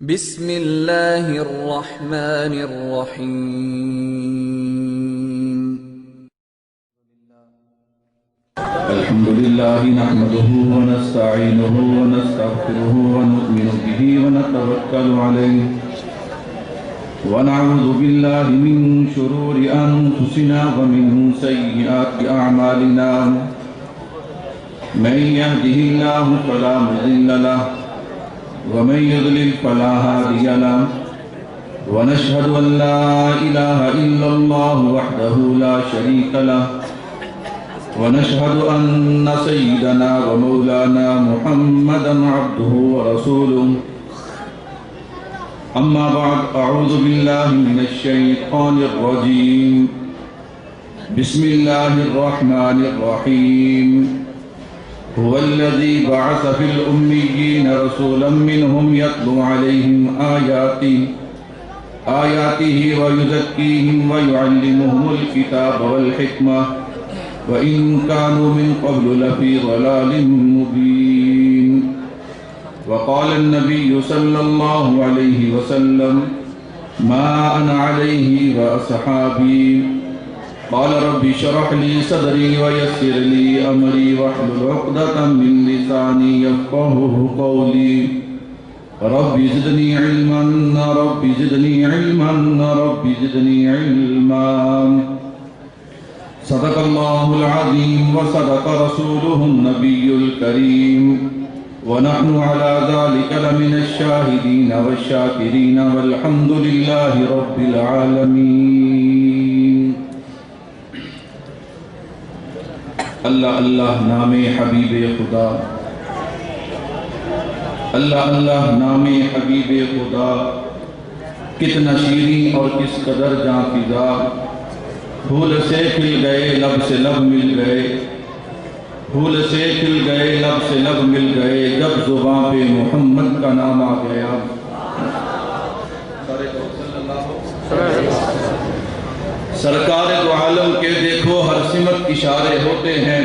بسم اللہ الرحمن الرحیم۔ الحمد للہ نحمده ونستعینه ونستغفره ونؤمن به ونتوکل علیہ ونعوذ باللہ من شرور انفسنا ومن سیئات اعمالنا من يهده الله فلا مضل له ومن يضلل فلا هادي له ونشهد أن لا إله إلا الله وحده لا شريك له ونشهد أن سيدنا ومولانا محمدا عبده ورسوله أما بعد أعوذ بالله من الشيطان الرجيم بسم الله الرحمن الرحيم هو الذي بعث في الأميين رسولا منهم يتلو عليهم آياته ويزكيهم ويعلمهم الكتاب والحكمة وإن كانوا من قبل لفي ضلال مبين وقال النبي صلى الله عليه وسلم ما أنا عليه وأصحابي قال رب اشرح لي صدري ويسر لي أمري واحلل عقدة من لساني يفقهوا قولي رب زدني علما رب زدني علما رب زدني علما صدق الله العظيم وصدق رسوله النبي الكريم ونحن على ذلك لمن الشاهدين والشاكرين والحمد لله رب العالمين۔ اللہ اللہ نام حبیب خدا، اللہ اللہ نام حبیب خدا، کتنا شیریں اور کس قدر جاں فضا، پھول سے کھل گئے لب سے لب مل گئے، پھول سے کھل گئے لب سے لب مل گئے، جب زباں پہ محمد کا نام آ گیا۔ سرکار دو عالم کے دیکھو ہر سمت اشارے ہوتے ہیں،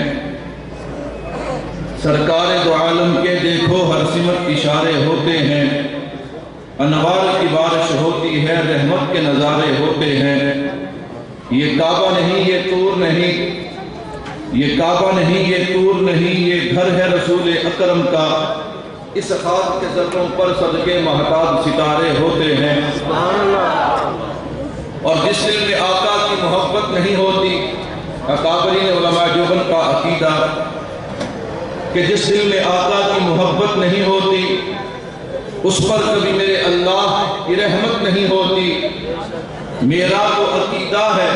سرکار دو عالم کے دیکھو ہر سمت اشارے ہوتے ہیں، انوار کی بارش ہوتی ہے، رحمت کے نظارے ہوتے ہیں۔ یہ کعبہ نہیں یہ طور نہیں، یہ کعبہ نہیں یہ طور نہیں، یہ گھر ہے رسول اکرم کا، اس خاک کے ذروں پر صدقے مہتاب ستارے ہوتے ہیں۔ اور جس دل میں آقا کی محبت نہیں ہوتی، اکابرین علماء دیوبند کا عقیدہ کہ جس دل میں آقا کی محبت نہیں ہوتی اس پر کبھی میرے اللہ کی رحمت نہیں ہوتی۔ میرا تو عقیدہ ہے،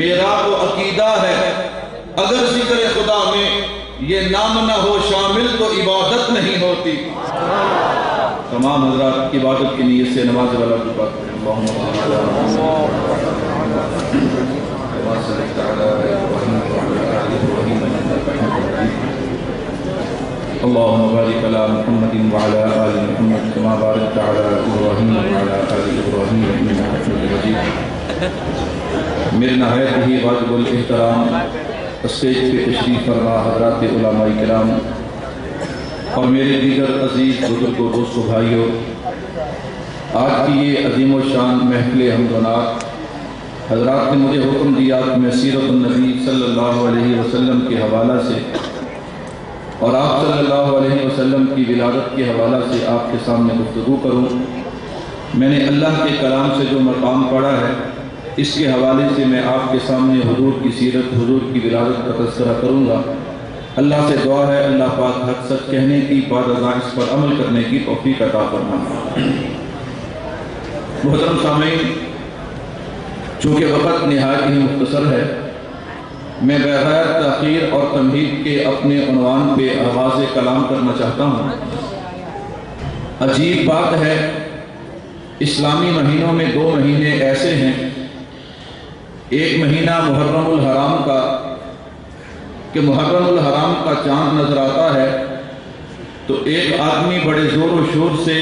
میرا تو عقیدہ ہے، اگر ذکر خدا میں یہ نام نہ ہو شامل تو عبادت نہیں ہوتی۔ تمام حضرات عبادت کی نیت سے نماز والا کی بات کریں۔ اللہم صل علی محمد کما صلیت علی ابراہیم وعلی آل ابراہیم انک حمید مجید۔ اللہم بارک علی محمد وعلی آل محمد کما بارکت علی ابراہیم وعلی آل ابراہیم انک حمید مجید۔ میرے نہایت ہی واجب الاحترام اسٹیج پہ تشریف فرما حضرات علماء کرام اور میرے دیگر عزیز بزرگوں دوستوں بھائیوں، آج کی یہ عظیم و شان محفل حمد و نعت حضرات نے مجھے حکم دیا کہ میں سیرت النبی صلی اللہ علیہ وسلم کے حوالہ سے اور آپ صلی اللہ علیہ وسلم کی ولادت کے حوالہ سے آپ کے سامنے گفتگو کروں۔ میں نے اللہ کے کلام سے جو مقام پڑھا ہے اس کے حوالے سے میں آپ کے سامنے حضور کی سیرت، حضور کی ولادت کا تذکرہ کروں گا۔ اللہ سے دعا ہے اللہ پاک حق سچ کہنے کی، بعد ازاں اس پر عمل کرنے کی توفیق عطا فرمائے۔ محترم سامعین، چونکہ وقت نہایت ہی مختصر ہے، میں بغیر تاخیر اور تمہید کے اپنے عنوان پہ آغاز کلام کرنا چاہتا ہوں۔ عجیب بات ہے، اسلامی مہینوں میں دو مہینے ایسے ہیں، ایک مہینہ محرم الحرام کا کہ محرم الحرام کا چاند نظر آتا ہے تو ایک آدمی بڑے زور و شور سے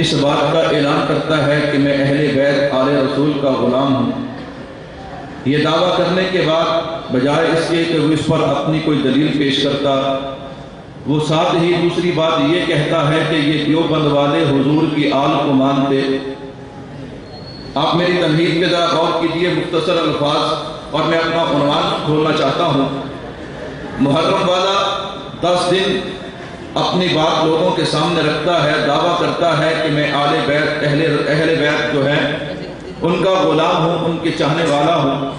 اس بات کا اعلان کرتا ہے کہ میں اہل بیت آل رسول کا غلام ہوں۔ یہ دعویٰ کرنے کے بعد بجائے اس کے کہ وہ اس پر اپنی کوئی دلیل پیش کرتا، وہ ساتھ ہی دوسری بات یہ کہتا ہے کہ یہ دیوبند والے حضور کی آل کو مانتے۔ آپ میری تمہید پہ ذرا غور کیجیے، مختصر الفاظ، اور میں اپنا عنوان کھولنا چاہتا ہوں۔ محرم والا 10 دن اپنی بات لوگوں کے سامنے رکھتا ہے، دعویٰ کرتا ہے کہ میں آل بیت اہل بیت جو ہیں ان کا غلام ہوں، ان کے چاہنے والا ہوں۔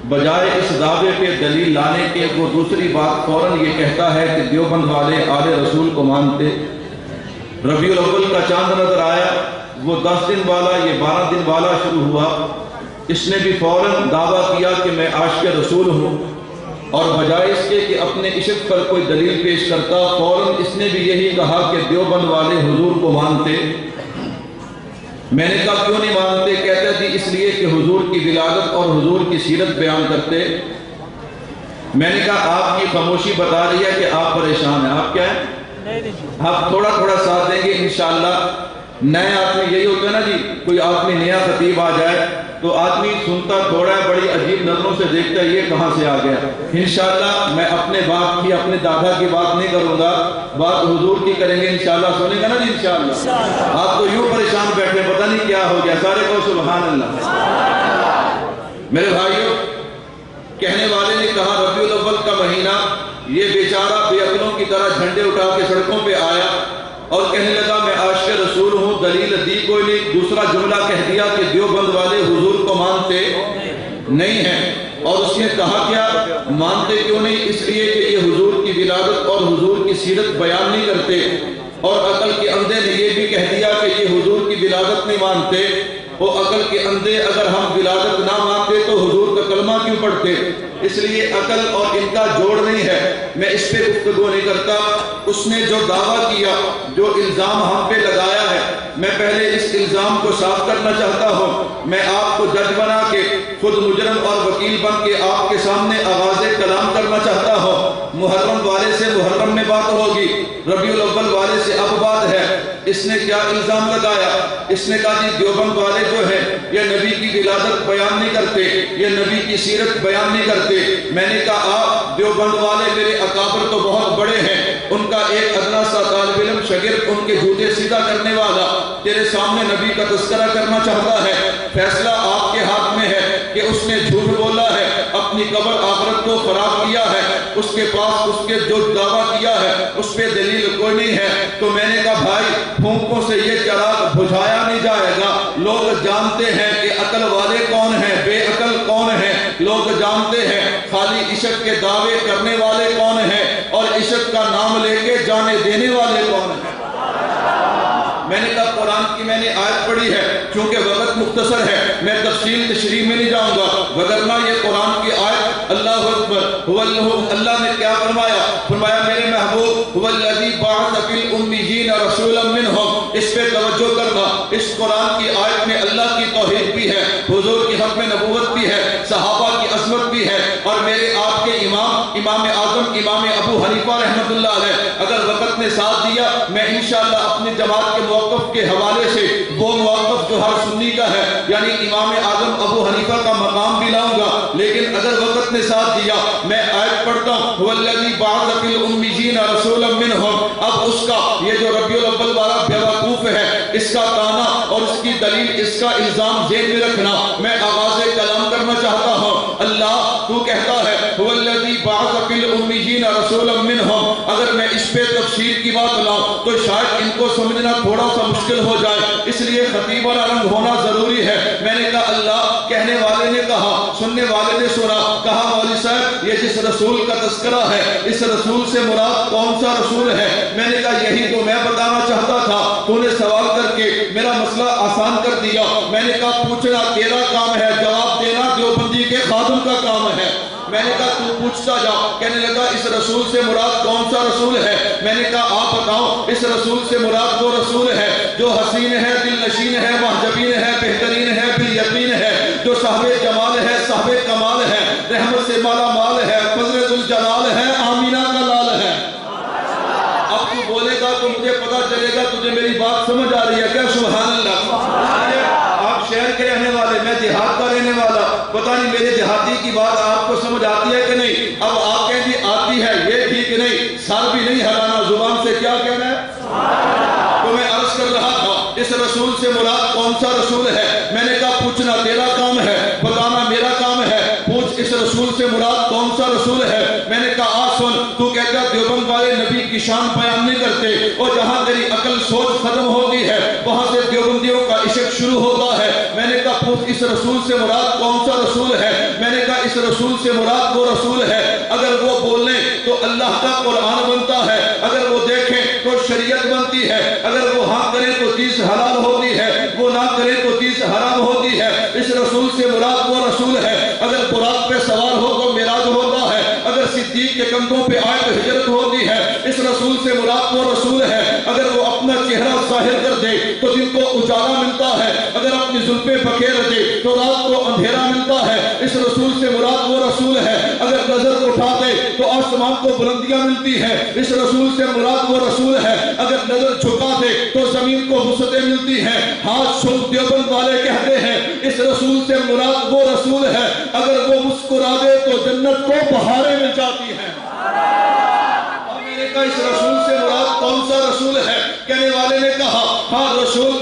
بجائے اس دعوے پہ دلیل لانے کے وہ دوسری بات فوراً یہ کہتا ہے کہ دیوبند والے آل رسول کو مانتے۔ ربیع الاول کا چاند نظر آیا، وہ 10 دن والا، یہ 12 دن والا شروع ہوا، اس نے بھی فوراً دعویٰ کیا کہ میں عاشق رسول ہوں، اور بجائے اس کے کہ اپنے عشق پر کوئی دلیل پیش کرتا، فوراً اس نے بھی یہی کہا کہ دیوبند والے حضور کو مانتے۔ میں نے کہا کیوں نہیں مانتے؟ کہتے تھے اس لیے کہ حضور کی ولادت اور حضور کی سیرت بیان کرتے۔ میں نے کہا آپ کی خاموشی بتا رہی ہے کہ آپ پریشان ہیں۔ آپ کیا ہیں؟ آپ تھوڑا تھوڑا ساتھ دیں گے انشاءاللہ۔ نئے آدمی یہی ہوتا ہے نا جی، کوئی آدمی نیا خطیب آ جائے تو آدمی سنتا تھوڑا ہے، بڑی عجیب نظروں سے دیکھتا ہے یہ کہاں سے آ گیا۔ انشاءاللہ میں اپنے باپ کی، اپنے دادا کی بات نہیں کروں گا، بات حضور کی کریں گے انشاءاللہ۔ سنیں گا نا جی انشاءاللہ؟ آپ تو یوں پریشان بیٹھے، پتہ نہیں کیا ہو گیا، سارے کو سبحان اللہ۔ میرے بھائیوں، کہنے والے نے کہا ربیع الاول کا مہینہ، یہ بیچارہ بے عقلوں کی طرح جھنڈے اٹھا کے سڑکوں پہ آیا اور کہنے لگا میں عاشق رسول ہوں، دلیل دی کوئی نہیں۔ دوسرا جملہ کہہ دیا کہ دیوبند والے حضور کو مانتے نہیں ہیں، اور اس نے کہا کیا مانتے کیوں نہیں؟ اس لیے کہ یہ حضور کی ولادت اور حضور کی سیرت بیان نہیں کرتے۔ اور عقل کے اندھے نے یہ بھی کہہ دیا کہ یہ حضور کی ولادت نہیں مانتے۔ وہ عقل کے اندھے، اگر ہم ولادت نہ مانتے تو حضور کا کلمہ کیوں پڑھتے؟ اس لیے عقل اور ان کا جوڑ نہیں ہے، میں اس پہ گفتگو نہیں کرتا۔ اس نے جو دعویٰ کیا، جو الزام ہم پہ لگایا ہے، میں پہلے اس الزام کو صاف کرنا چاہتا ہوں۔ میں آپ کو جج بنا کے، خود مجرم اور وکیل بن کے آپ کے سامنے آغاز کلام کرنا چاہتا ہوں۔ محرم والے سے محرم میں بات ہوگی، ربیع الاول والے سے اب بات ہے۔ اس نے کیا الزام لگایا؟ اس نے کہا جی دیوبند والے جو ہیں یہ نبی کی ولادت بیان نہیں کرتے، یہ نبی کی سیرت بیان نہیں کرتے۔ میں نے کہا آپ دیوبند والے میرے اکابر تو بہت بڑے ہیں، ان کا ایک ادنا سا طالب علم شاگرد ان کے جوتے سیدھا کرنے والا تیرے سامنے نبی کا تذکرہ کرنا چاہتا ہے، فیصلہ آپ کے ہاتھ میں ہے کہ اس نے جھوٹ بولا ہے، اپنی قبر آخرت کو خراب کیا ہے، اس کے پاس اس کے جو دعویٰ کیا ہے اس پہ دلیل کوئی نہیں ہے۔ تو میں نے کہا بھائی پھونکوں سے یہ چراغ بجھایا نہیں جائے گا، لوگ جانتے ہیں کہ عقل والے کون ہیں، بے عقل کون ہیں، لوگ جانتے ہیں خالی عشق کے دعوے کرنے والے کون ہیں اور عشق کا نام لے کے جانے دینے والے کون ہیں۔ میں نے کہا قرآن کی میں نے آیت پڑھی ہے، چونکہ وقت مختصر ہے میں تفصیل تشریح میں نہیں جاؤں گا، وگرنہ یہ قرآن کی آیت اللہ اکبر اللہ نے کیا فرمایا؟ فرمایا میرے محبوب هو الذی بعث فی الامیین رسولا منہم۔ اس پہ توجہ کرنا، اس قرآن کی آیت میں اللہ کی توحید بھی ہے، حضور کی ختم نبوت بھی ہے، صحابہ کی عظمت بھی ہے، اور میرے آپ کے امام اعظم امام ابو حنیفہ رحمۃ اللہ علیہ اگر وقت نے ساتھ دیا میں انشاءاللہ اپنی جماعت کے موقف کے حوالے سے وہ موقف جو ہر سنی کا ہے یعنی امام اعظم ابو حنیفہ کا مقام بھی لاؤں گا، لیکن اگر وقت نے ساتھ دیا میں آیت پڑھتا ہوں والذی بعث فی الامیین رسولا منہم۔ اب اس کا یہ جو ربیع الاول والا بیوقوف ہے اس کا تانا اور اس کی دلیل، اس کا الزام ذہن میں رکھنا، میں آغاز کلام کرنا چاہتا ہوں۔ اللہ تو کہتا ہے والذی بعث فی الامیین رسولا منہم، اگر میں اس پہ تفسیر کی بات لاؤں تو شاید ان کو سمجھنا تھوڑا سا مشکل ہو جائے، اس لیے خطیب رنگ ہونا ضروری ہے۔ میں نے کہا اللہ، کہنے والے نے کہا، سننے والے نے سنا، کہا مولوی صاحب یہ جس رسول کا تذکرہ ہے اس رسول سے مراد کون سا رسول ہے؟ میں نے کہا یہی تو میں بتانا چاہتا تھا، تو نے سوال کر کے میرا مسئلہ آسان کر دیا۔ میں نے کہا پوچھنا تیرا کام ہے، جواب دینا دیوبندی کے خادم کا کام ہے۔ میں نے کہا تو پوچھتا جا۔ کہنے لگا اس رسول سے مراد کون سا رسول ہے؟ میں نے کہا آپ بتاؤ۔ اس رسول سے مراد وہ رسول ہے جو حسین ہے، دل نشین ہے، محجبین ہے، بہترین ہے، بالیقین ہے، جو صاحب جمال ہے، صاحب کمال ہے، رحمت سے مالا مال ہے، فضل ذوالجلال ہے، آمینہ کا لال ہے۔ اب تو بولے گا تو مجھے پتا چلے گا تجھے میری بات سمجھ آ رہی ہے کیا؟ سبحان اللہ۔ آپ شہر کے رہنے والے، میں دیہات کا رہنے والا، پتہ نہیں میرے دیہاتی کی بات آپ کو سمجھ آتی ہے کہ نہیں؟ اب آپ کہیں گے آتی ہے، یہ ٹھیک نہیں، سر بھی نہیں ہلانا رسول سے مراد کون سا رسول ہے؟ میں نے کہا پوچھنا تیرا کام ہے، بتانا میرا کام ہے، پوچھ اس رسول سے مراد کون سا رسول ہے؟ میں نے کہا آ سن، تو کہتا دیوبند والے نبی کی شان بیان نہیں کرتے، اور جہاں تیری عقل سوچ ختم ہوتی ہے وہاں سے دیوبندیوں کا عشق شروع ہوتا ہے۔ میں نے کہا پوچھ اس رسول سے مراد کون سا رسول ہے؟ میں نے کہا اس رسول سے مراد وہ رسول ہے اگر وہ بولیں تو اللہ کا قرآن بنتا ہے، اگر وہ دیکھیں تو شریعت بنتی ہے، اگر وہ ہاں کریں تو چیز حلال ہوتی ہے، وہ نہ کریں تو چیز حرام ہوتی ہے۔ اس رسول سے مراد وہ رسول ہے اگر براق پہ سوار ہو تو معراج ہوتا ہے، اگر صدیق کے کندھوں پہ آئے تو ہجرت ہوتی ہے۔ اس رسول سے مراد وہ رسول ہے اگر وہ اپنا چہرہ ظاہر کر دے تو دن کو اجالا ملتا ہے، اگر اپنی زلفیں بکھیر دے تو رات کو اندھیرا ملتا ہے۔ اس رسول سے مراد وہ رسول ہے اگر نظر اٹھا دے تو آسمان کو بلندیاں ملتی ہے۔ اس رسول سے مراد وہ رسول ہے اگر نظر جھکا دے تو زمین کو وسعتیں ملتی ہیں۔ ہاتھ شب دیوبند والے کہتے ہیں اس رسول سے مراد وہ رسول ہے اگر وہ مسکرا دے تو جنت کو بہاریں مل جاتی ہیں۔ میں نے کہا اس رسول سے مراد کون سا رسول ہے؟ کہنے والے نے کہا ہاں رسول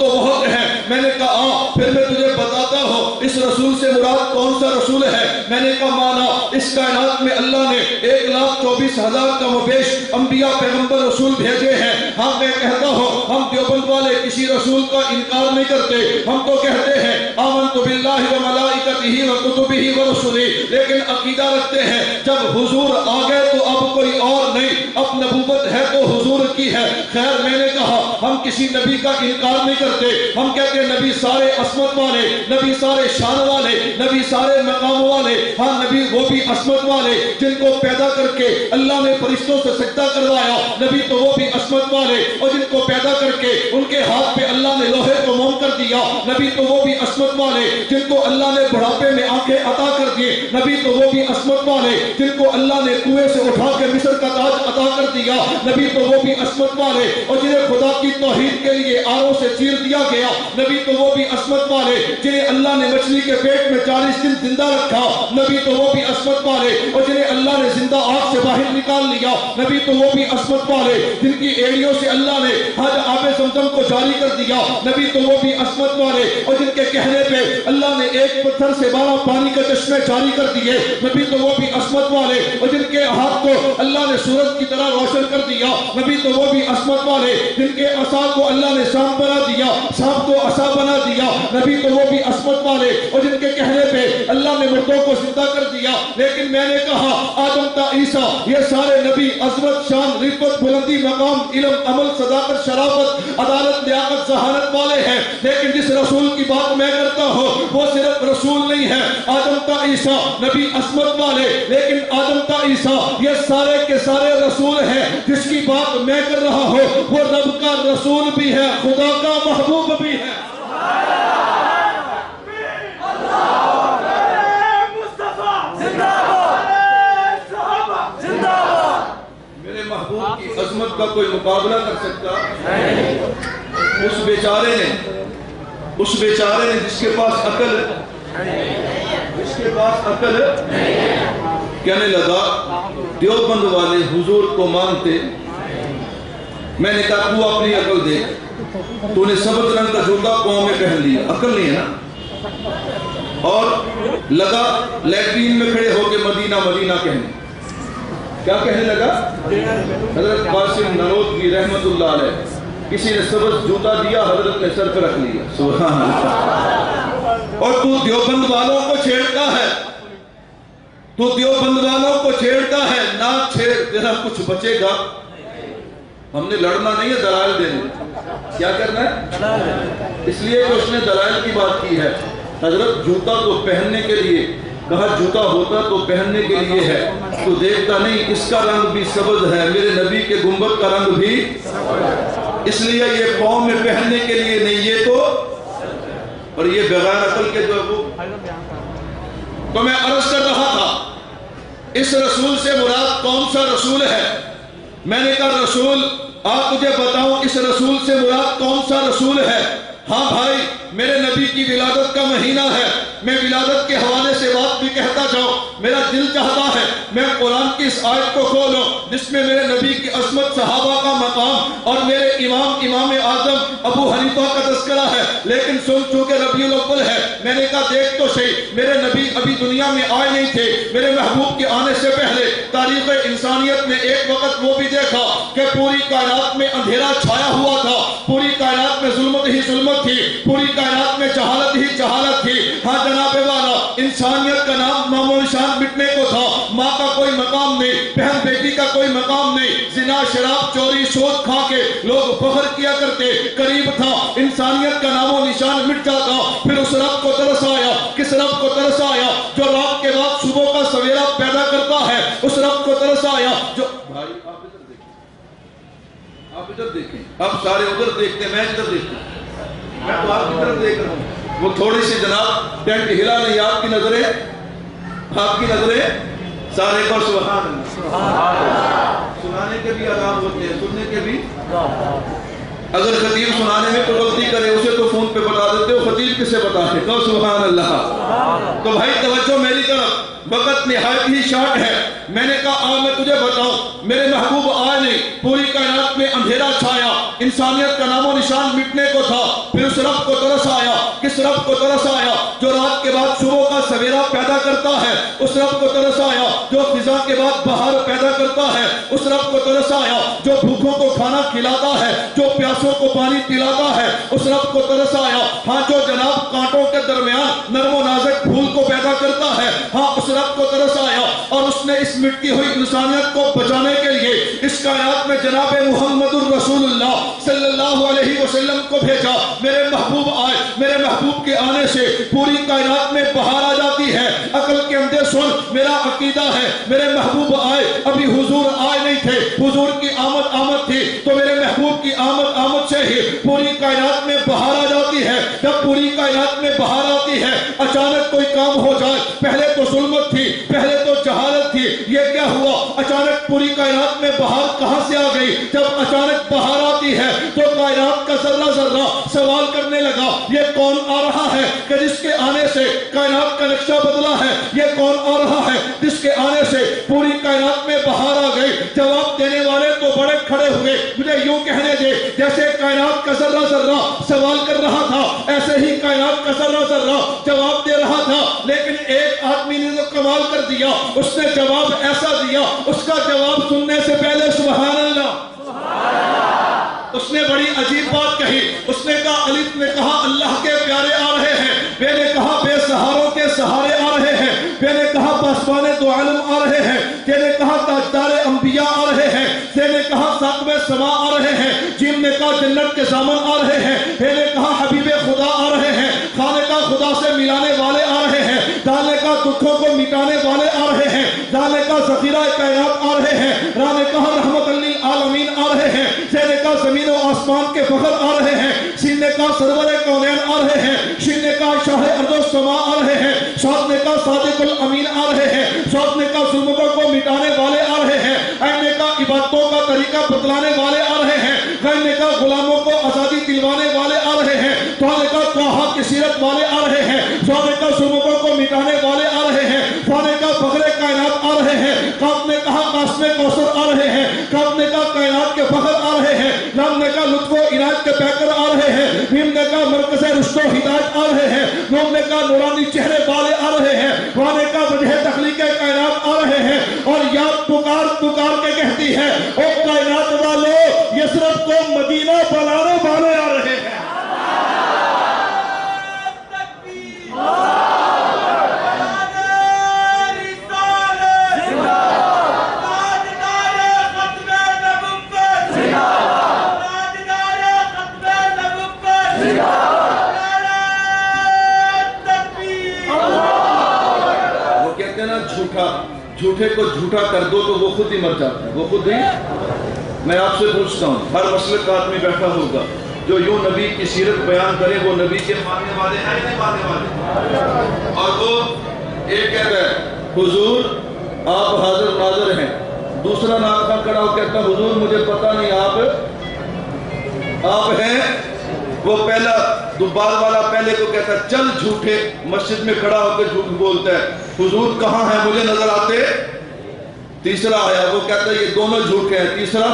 تو بہت ہے۔ میں نے کہا پھر میں تجھے بتاتا ہوں اس رسول سے مراد کون سا رسول ہے۔ میں نے کہا مانا اس کائنات میں اللہ نے 1,24,000 کم و بیش انبیاء پیغمبر رسول بھیجے ہیں۔ ہاں میں کہتا ہوں ہم دیوبند والے کسی رسول کا انکار نہیں کرتے، ہم تو کہتے ہیں آمنت باللہ و ملائکتہ و کتبہ و رسلہ، لیکن عقیدہ رکھتے ہیں جب حضور آ گئے تو اب کوئی اور نہیں، اب نبوت ہے تو حضور کی ہے۔ خیر میں نے کہا ہم کسی نبی کا انکار نہیں کرتے، ہم کہتے ہیں نبی سارے عصمت والے، نبی سارے شان والے، نبی سارے مقام والے، ہاں نبی وہ بھی عصمت والے جن کو پیدا کر کے اللہ نے فرشتوں سے سجدہ کروایا، نبی تو وہ بھی عصمت والے، اور جن کو پیدا کر کے ان کے ہاتھ پہ اللہ نے لوہے کو موم کر دیا، نبی تو وہ بھی عصمت والے جن کو اللہ نے بڑھاپے میں آنکھیں عطا کر دیے، نبی تو وہ بھی عصمت والے جن کو اللہ نے کنویں سے اٹھا کے مصر کا تاج عطا کر دیا، نبی تو وہ بھی عصمت والے، اور جنہیں خدا کی توحید کے لیے آروں سے چیر دیا گیا، نبی تو وہ بھی عصمت والے جنہیں اللہ نے مچھلی کے پیٹ میں 40 دن زندہ رکھا، نبی تو وہ بھی عصمت والے، اور جنہیں اللہ نے زندہ آگ سے باہر نکال لیا، نبی تو وہ بھی عصمت والے جن کی ایڑیوں سے اللہ نے حج آب زمزم کو جاری کر دیا، نبی تو وہ بھی عصمت والے، اور جن کے کہنے پہ اللہ نے ایک پتھر سے 12 پانی کے چشمے جاری کر دیے، نبی تو وہ بھی عصمت والے، اور جن کے ہاتھ کو اللہ نے سورج کی طرح روشن کر دیا، نبی تو وہ بھی عصمت والے جن کے عصا کو اللہ نے سانپ بنا دیا، سانپ کو عصا بنا دیا، نبی تو وہ بھی عصمت والے، اور جن کے کہنے پہ اللہ نے مردوں کو زندہ کر دیا۔ لیکن میں نے کہا آدم تا عیسیٰ یہ سارے نبی عظمت، شان، رتبت، بلندی، مقام، علم، عمل، صداقت، شرافت، عدالت، لیاقت، ذہانت والے ہیں، لیکن جس رسول کی بات میں کرتا ہوں وہ صرف رسول نہیں ہے۔ آدم تا عیسیٰ نبی عظمت والے، لیکن آدم تا عیسیٰ یہ سارے کے سارے رسول ہیں۔ جس کی بات میں کر رہا ہوں وہ رب کا رسول بھی ہے، خدا کا محبوب بھی ہے۔ میرے محبوب کی عظمت کا کوئی مقابلہ کر سکتا؟ اس بیچارے نے جس کے پاس عقل کہنے لگا دیوبند والے حضور کو مانتے، میں نے کہا تو اپنی عقل دیکھ، تو نے سبز رنگ کا جوتا پاؤں میں پہن لیا، عقل نہیں ہے نا، اور لگا لیٹرین میں کھڑے ہو کے مدینہ مدینہ کہنے، کیا کہنے لگا؟ حضرت قاسم نانوتوی رحمت اللہ علیہ کسی نے سبز جوتا دیا، حضرت نے سر پہ رکھ لیا، سبحان اللہ، اور تو دیوبند والوں کو چھیڑتا ہے، تو دیوبند والوں کو چھیڑتا ہے، نہ چھیڑ، تیرا کچھ بچے گا۔ ہم نے لڑنا نہیں ہے، دلائل دینے، کیا کرنا ہے؟ اس لیے کہ اس نے دلائل کی بات کی ہے۔ حضرت جوتا تو پہننے کے لیے کہا، جوتا ہوتا تو پہننے کے لیے ہے، تو دیکھتا نہیں اس کا رنگ بھی سبز ہے، میرے نبی کے گنبد کا رنگ بھی، اس لیے یہ پاؤں میں پہننے کے لیے نہیں، یہ تو، اور یہ بغیر عقل کے جو وہ، تو میں عرض کر رہا تھا اس رسول سے مراد کون سا رسول ہے؟ میں نے کہا رسول، آپ مجھے بتاؤں اس رسول سے مراد کون سا رسول ہے؟ ہاں بھائی، میرے نبی کی ولادت کا مہینہ ہے، میں ولادت کے حوالے سے بات بھی کہتا جاؤں. میرا دل چاہتا ہے میں قرآن کی اس آیت کو کھولوں جس میں میرے نبی کی عظمت، صحابہ کا مقام اور میرے امام اعظم ابو حنیفہ کا تذکرہ ہے. لیکن سن چونکہ ربیع الاول ہے، میں نے کہا دیکھ تو صحیح، میرے نبی ابھی دنیا میں آئے نہیں تھے. میرے محبوب کے آنے سے پہلے تاریخ انسانیت نے ایک وقت وہ بھی دیکھا کہ پوری کائنات میں اندھیرا چھایا ہوا تھا، پوری کائنات میں ظلمت ہی ظلمت تھی، پوری کائنات میں جہالت ہی جہالت تھی. ہاں جناب والا، انسانیت کا نام و نشان مٹنے کو تھا. ماں کا کوئی مقام نہیں، بہن بیٹی کا کوئی مقام نہیں. زنا، شراب، چوری، سود کھا کے لوگ فخر کیا کرتے. قریب تھا انسانیت کا نام و نشان مٹ جاتا. پھر اس رب کو ترس آیا. کس رب کو ترس آیا؟ جو رات کے بعد صبح کا سویرا پیدا کرتا ہے. اس رب کو ترس آیا جو بھائی آپ ادھر دیکھیں، آپ سارے ادھر دیکھتے ہیں، میں ادھر دیکھتا ہوں، میں تو آپ کی طرف دیکھ رہا ہوں. وہ تھوڑی سی جناب ٹینٹ ہلا نہیں، آپ کی نظریں سارے پر سبحان اللہ. سنانے کے بھی آداب ہوتے ہیں، سننے کے بھی. اگر خطیب سنانے میں کوئی غلطی کرے اسے تو فون پہ بتا دیتے ہو، خطیب کسے بتاتے؟ کہو سبحان اللہ. تو بھائی توجہ میری طرف، وقت نہایت ہی شارٹ ہے. میں نے کہا میں تجھے بتاؤں، میرے محبوب آئے نہیں، پوری کائنات میں اندھیرا چھایا، انسانیت کا نام و نشان مٹنے کو تھا. پھر اس رب کو ترس آیا. کس رب کو ترس آیا؟ جو رات کے بعد صبح کا سویرا پیدا کرتا ہے. اس رب کو ترس آیا جو فضا کے بعد بہار پیدا کرتا ہے. اس رب کو ترس آیا جو بھوکوں کو کھانا کھلاتا ہے، جو پیاسوں کو پانی پلاتا ہے. اس رب کو ترس آیا ہاں جو جناب کانٹوں کے درمیان نرم و نازک پھول کو پیدا کرتا ہے. ہاں اس رب کو ترس آیا اور اس نے اس مٹتی ہوئی انسانیت کو بچانے کے لیے اس کائنات میں جناب محمد الرسول اللہ صلی اللہ علیہ وسلم کو بھیجا. میرے محبوب آئے، میرے محبوب کے آنے سے پوری کائنات میں بہار آ جاتی ہے. عقل کے اندر سن، میرا عقیدہ ہے میرے محبوب آئے، ابھی حضور آئے نہیں تھے، حضور کی آمد تھی، تو میرے محبوب کی آمد سے ہی پوری کائنات میں بہار آ جاتی ہے. جب پوری کائنات میں بہار آتی ہے، اچانک کوئی کام ہو جائے، پہلے تو ظلمت تھی، پہلے تو جہالت تھی، یہ کیا ہوا؟ اچانک پوری کائنات میں بہار کہاں سے آ گئی؟ جب اچانک بہار آتی ہے تو کائنات کا ذرہ ذرہ سوال کرنے لگا، یہ کون آ رہا ہے کہ جس کے آنے سے کائنات کا نقشہ بدلا ہے؟ یہ کون آ رہا ہے جس کے آنے سے پوری کائنات میں بہار آ گئی؟ جواب دینے والے تو بڑے کھڑے ہوئے. مجھے یوں کہنے دے، جیسے کائنات کا ذرہ ذرہ سوال کر رہا تھا، ایسے ہی کائنات کا ذرہ ذرہ جواب دے رہا تھا. لیکن ایک آدمی نے تو کمال کر دیا، اس نے جواب ایسا دیا، اس کا جواب سننے سے پہلے سبحان اللہ، اس نے بڑی عجیب بات کہی. اس نے کہا الف نے کہا اللہ کے پیارے آ رہے ہیں، بے نے کہا بے سہاروں کے سہارے آ رہے ہیں، بے نے کہا پاسبان دو عالم آ رہے ہیں، تے نے کہا تاجدار انبیاء آ رہے ہیں، تے نے کہا ساقب سما آ رہے ہیں، جیم نے کہا جنت کے زامن آ رہے ہیں، ہے نے کہا حبیب خدا آ رہے ہیں، خانے کا خدا سے ملانے والے آ رہے ہیں، دانے کا دکھوں کو مٹانے والے آ رہے ہیں، دانے کا ذخیرہ کائنات آ رہے ہیں، رانے کہا رحمت للعالمین آ رہے ہیں، زینے کا زمین و آسمان کے فخر آ رہے ہیں، سینے کا سرور کونین آ رہے ہیں، شینے کا شاہ ارض و سما آ رہے ہیں، شاد نے کا صادق الامین آ رہے ہیں، شاد نے کا ظلمتوں کو مٹانے والے آ رہے ہیں، عین نے کا عبادتوں کا طریقہ بتلانے والے آ رہے ہیں، غین نے کا غلاموں کو آزادی دلوانے والے آ رہے ہیں، توہا نے کا توہا کی سیرت والے آ رہے ہیں، زوہا نے کا ظلمتوں کو مٹانے والے آ رہے ہیں، فا نے کا فخر کائنات آ رہے ہیں، کاف نے کہا قاسم کوثر آ رہے ہیں، کاف نے کا کائنات کے فخر آ رہے ہیں، لام نے کا لطف و عنایت کے پیکر آ رہے ہیں، میم نے کا مرکز رشد و ہدایت آ رہے ہیں، نون نے کا نورانی چہرے والے آ رہے ہیں، واہ نے کا وجہ تخلیق کائنات آ رہے ہیں، اور یا پکار کے کہتی ہے او کائنات والے یثرب کو مدینہ بنانے والے آ رہے ہیں. جھوٹے کو جھوٹا کر دو تو وہ خود ہی مر جاتا ہے، وہ خود ہی. میں آپ سے پوچھتا ہوں، ہر مسلک کا آدمی بیٹھا ہوگا جو یوں نبی کی سیرت بیان کرے وہ نبی کے ماننے والے ہیں نہیں ماننے والے؟ اور وہ ایک کہتا ہے حضور آپ حاضر ناظر ہیں، دوسرا ناخواں کھڑا ہو کہتا حضور مجھے پتہ نہیں آپ ہیں وہ پہلا دوبار والا پہلے کو کہتا ہے چل جھوٹے، مسجد میں کھڑا ہو کے جھوٹ بولتا ہے، حضور کہاں ہیں مجھے نظر آتے؟ تیسرا آیا وہ کہتا ہے یہ دونوں جھوٹے ہیں، تیسرا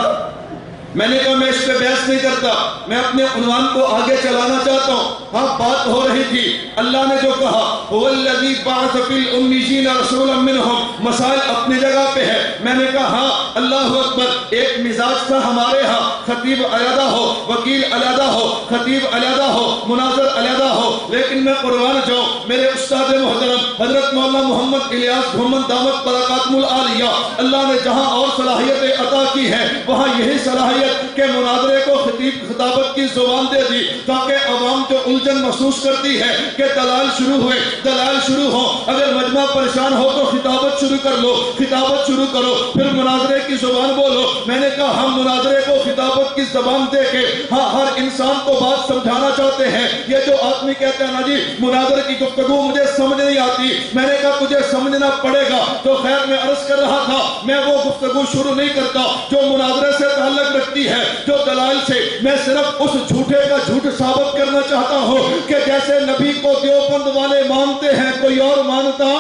میں نے کہا میں اس پہ بحث نہیں کرتا، میں اپنے عنوان کو آگے چلانا چاہتا ہوں۔ ہاں بات ہو رہی تھی اللہ نے جو کہا هو الذی بعث فی الامیین رسولا منہم، مسائل اپنی جگہ پہ ہے۔ میں نے کہا ہاں اللہ اکبر، ایک مزاج تھا ہمارے ہاں، خطیب علیحدہ ہو، وکیل علیحدہ ہو، خطیب علیحدہ ہو، مناظر علیحدہ ہو، لیکن میں قربان جاؤں میرے استاد محترم حضرت مولانا محمد الیاس محمد دامت برکاتہم العالیہ، اللہ نے جہاں اور صلاحیتیں عطا کی ہیں وہاں یہی صلاحیت کہ مناظرے کو خطابت کی زبان دے دی تاکہ عوام جو الجھن محسوس کرتی ہے کہ دلائل شروع ہوئے، دلائل شروع ہو، اگر مجمع پریشان ہو تو خطابت شروع کر لو، خطابت شروع کرو، پھر مناظرے کی زبان بولو۔ میں نے کہا ہم مناظرے کو خطابت کی زبان دے کے ہاں ہر انسان کو بات سمجھانا چاہتے ہیں۔ یہ جو آدمی کہتا ہے نا جی مناظرے کی گفتگو مجھے سمجھ نہیں آتی، میں نے کہا تجھے سمجھنا پڑے گا۔ تو خیر میں عرض کر رہا تھا میں وہ گفتگو شروع نہیں کرتا جو مناظرے سے تعلق رکھتی ہے، جو دلائل سے، میں صرف اس جھوٹے کا جھوٹ ثابت کرنا چاہتا ہوں کہ جیسے نبی کو دیوبند والے مانتے ہیں کوئی اور مانتا۔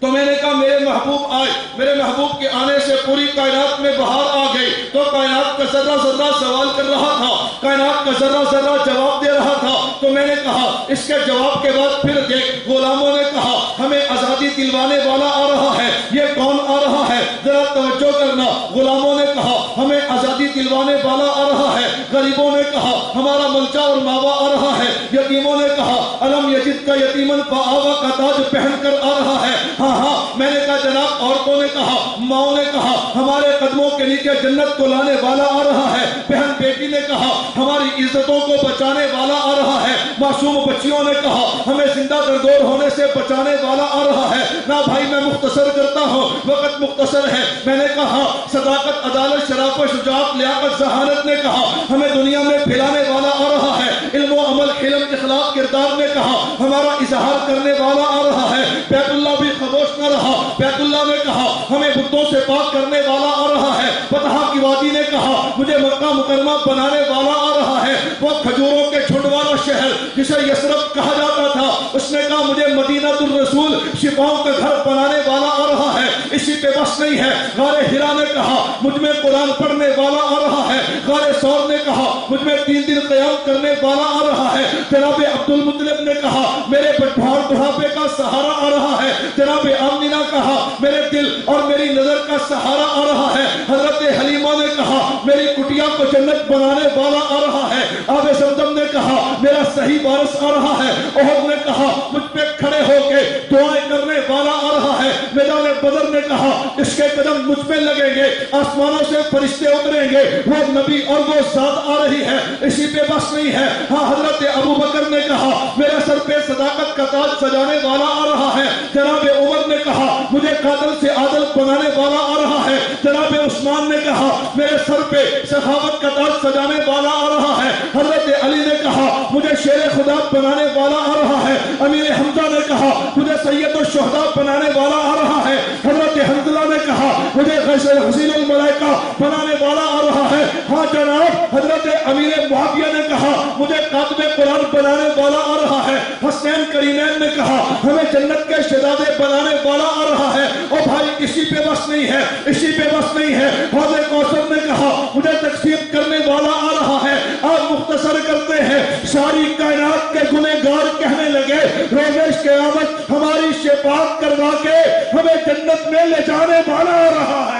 تو میں نے کہا میرے محبوب آئے، میرے محبوب کے آنے سے پوری کائنات میں بہار آ گئی۔ تو کائنات کا ذرہ ذرہ سوال کر رہا تھا، کائنات کا ذرہ ذرہ جواب دے رہا تھا۔ تو میں نے کہا اس کے جواب کے بعد پھر دیکھ، غلاموں نے کہا ہمیں آزادی دلوانے والا آ رہا ہے، یہ کون آ رہا ہے ذرا توجہ کرنا۔ غلاموں نے کہا ہمیں آزادی دلوانے والا آ رہا ہے، غریبوں نے کہا ہمارا ملجا اور ماوا آ رہا ہے، یتیموں نے کہا علم یجد کا یتیمن فآوا کا تاج پہن کر آ رہا ہے۔ ہاں میں نے کہا جناب عورتوں نے کہا، ماؤں نے کہا ہمارے قدموں کے نیچے جنت کو لانے والا آ رہا ہے، بہن بیٹی نے کہا ہماری عزتوں کو بچانے والا آ رہا ہے، معصوم بچیوں نے کہا ہمیں زندہ دردور ہونے سے بچانے والا آ رہا ہے۔ نہ بھائی میں مختصر کرتا ہوں، وقت مختصر ہے۔ میں نے کہا صداقت عدالت شرافت شجاعت لیاقت ذہانت نے کہا ہمیں دنیا میں پھیلانے والا آ رہا ہے، علم و عمل حلم اخلاق کردار نے کہا ہمارا اظہار کرنے والا آ رہا ہے۔ بیت اللہ بھی خاموش نہ رہا، بیت اللہ نے کہا ہمیں بتوں سے پاک کرنے والا آ رہا ہے۔ بطحا کی وادی نے کہا مجھے مکہ مکرمہ بنانے والا آ رہا ہے۔ وہ کھجوروں کے جھنڈ والا شہر جسے یثرب کہا جاتا تھا، اس نے کہا مجھے مدینہ الرسول شفاؤں کا گھر بنانے والا آ رہا ہے۔ اسی پہ بس نہیں ہے، غار ہرا نے کہا مجھ میں قرآن پڑھنے والا آ رہا ہے۔ غار ثور نے کہا مجھ میں 3 دن قیام کرنے والا آ رہا ہے۔ جناب عبد المطلب نے کہا میرے بڑھاپے کا سہارا آ رہا ہے۔ جناب آمنہ کہا میرے دل اور میری نظر کا سہارا آ رہا ہے۔ حضرت حلیمہ نے کہا میری کٹیا کو جنت بنانے والا آ رہا ہے۔ آب زمزم نے کہا میرا صحیح وارث آ رہا ہے۔ احد نے کہا مجھ پہ کھڑے ہو کے دعائیں کرنے والا آ رہا ہے۔ میدان بدر نے کہا اس کے قدم مجھ پہ لگیں گے، آسمانوں سے فرشتے اتریں گے، وہ نبی اور وہ ذات آ رہی ہے۔ اسی پہ بس نہیں ہے، ہاں حضرت ابو بکر نے کہا میرے سر پہ صداقت کا تاج سجانے والا آ رہا ہے۔ جناب عمر نے کہا مجھے قاتل سے عادل بنانے والا آ رہا ہے۔ جناب عثمان نے کہا میرے سر پہ سخاوت کا تاج سجانے والا آ رہا ہے۔ حضرت علی نے کہا مجھے شیر خدا بنانے والا آ رہا ہے۔ امیر حمزہ نے کہا مجھے سید الشہداء بنانے والا آ رہا ہے۔ حضرت حنظلہ نے کہا مجھے غسیل الملائکہ بنانے والا آ رہا ہے۔ ہاں جناب حضرت امیر معاویہ نے کہا مجھے کاتب قرآن بنانے والا آ رہا ہے۔ حسین کرینین نے کہا ہمیں جنت کے شہزادے بنانے والا آ رہا ہے۔ اور بھائی اسی پہ بس نہیں ہے، اسی پہ بس نہیں ہے، حوض کوثر نے کہا مجھے تقسیم کرنے والا آ رہا ہے۔ آپ مختصر کرتے ہیں، ساری کائنات کے گنہگار کہنے لگے روز قیامت ہماری شفاعت کروا کے ہمیں جنت میں لے جانے والا آ رہا ہے۔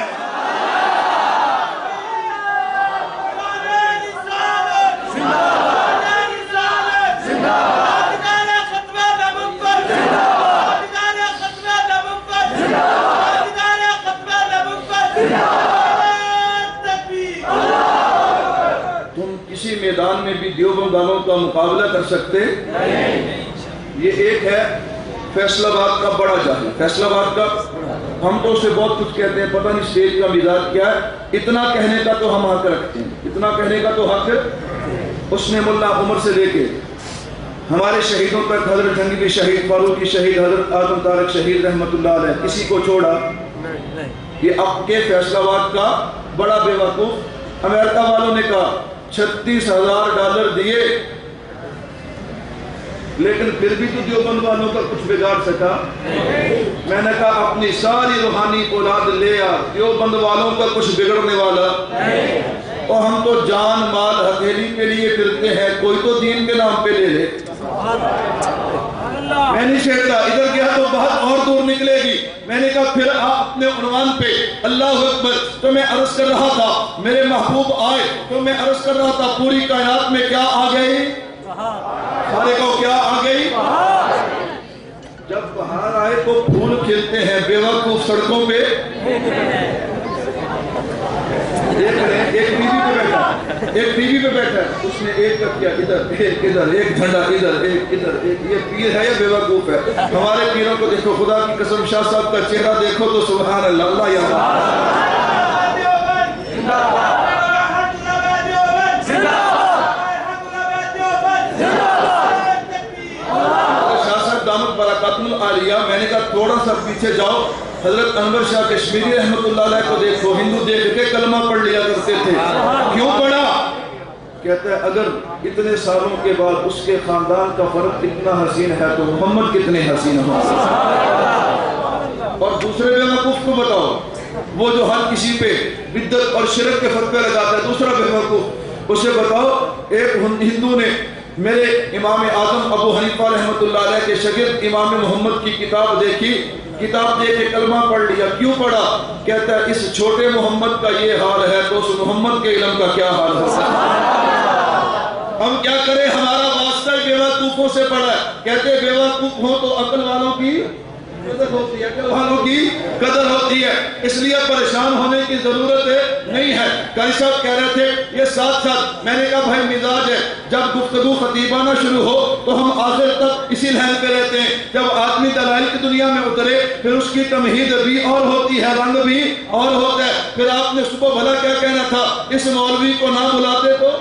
کسی میدان میں بھی دیوبند والوں کا مقابلہ کر سکتے؟ یہ ایک ہے فیصل آباد کا بڑا جاہل، فیصل آباد کا ہم تو اسے بہت کچھ کہتے ہیں، پتہ نہیں اسٹیج کا مزاج کیا ہے، اتنا کہنے کا تو ہم حق رکھتے ہیں، اتنا کہنے کا تو حق۔ اس نے ملا عمر سے لے کے ہمارے شہیدوں تک، حضرت جنگی شہید فاروقی شہید، حضرت اعظم طارق شہید رحمت اللہ علیہ، کسی کو چھوڑا؟ یہ اب کے فیصل آباد کا بڑا بے وقوف۔ امریکہ والوں نے کہا $36,000 دیے، لیکن پھر بھی تو دیوبند والوں کا کچھ بگاڑ سکا؟ میں نے کہا اپنی ساری روحانی اولاد لے آ، دیوبند والوں کا کچھ بگڑنے والا اور ہم تو جان مال ہتھیلی کے لیے پھرتے ہیں، کوئی تو دین کے نام پہ لے لے۔ میں نہیں چھیڑتا، ادھر گیا تو بہت اور دور نکلے گی۔ میں نے کہا پھر آپ اپنے عنوان پہ اللہ اکبر، تو میں عرض کر رہا تھا میرے محبوب آئے، تو میں عرض کر رہا تھا پوری کائنات میں کیا آ گئی؟ سارے کو کیا آ گئی؟ جب بہار آئے تو پھول کھلتے ہیں، بیوقوف سڑکوں پہ دیکھ رہے ہیں۔ ایک ٹی وی پہ بیٹھا ہے، اس نے ایک کیا ادھر، ایک ادھر، ایک جھنڈا ادھر، ایک ادھر، ایک۔ یہ پیر ہے یا بیوقوف ہے؟ ہمارے پیروں کو دیکھو، خدا کی قسم شاہ صاحب کا چہرہ دیکھو تو سبحان اللہ، اللہ یا عالیہ۔ میں نے کہا تھوڑا سا پیچھے جاؤ، حضرت انور شاہ کشمیری رحمت اللہ علیہ کو دیکھو، ہندو دیکھ کے کلمہ پڑھ لیا کرتے تھے۔ کیوں پڑھا؟ کہتا ہے اگر اتنے سالوں کے بعد اس کے خاندان کا فرق اتنا حسین ہے تو محمد کتنے حسین ہوں۔ اور دوسرے بیوقوف کو بتاؤ، وہ جو ہر کسی پہ بدعت اور شرک کے فرقے لگاتا ہے، دوسرا بیوقوف، اسے بتاؤ ایک ہندو نے میرے امام اعظم ابو حنیفہ رحمت اللہ علیہ کے شاگرد امام محمد کی کتاب دیکھی، کتاب دیکھ کے کلمہ پڑھ لیا۔ کیوں پڑھا؟ کہتا ہے اس چھوٹے محمد کا یہ حال ہے تو اس محمد کے علم کا کیا حال ہے؟ ہم کیا کریں، ہمارا واسطہ بیوقوفوں سے پڑا ہے۔ کہتے بیوقوف ہو تو عقل والوں کی قدر ہوتی ہے، عقل والوں کی قدر ہوتی ہے، اس لیے پریشان ہونے کی ضرورت نہیں ہے۔ قاری صاحب کہہ رہے تھے یہ ساتھ ساتھ، میں نے کہا بھائی مزاج ہے، جب گفتگو خطیبانہ شروع ہو تو ہم آخر تک اسی لحن پہ رہتے ہیں۔ جب آدمی دلائل کی دنیا میں اترے پھر اس کی تمہید بھی اور ہوتی ہے، رنگ بھی اور ہوتا ہے۔ پھر آپ نے صبح بھلا کیا کہنا تھا، اس مولوی کو نہ بلاتے تو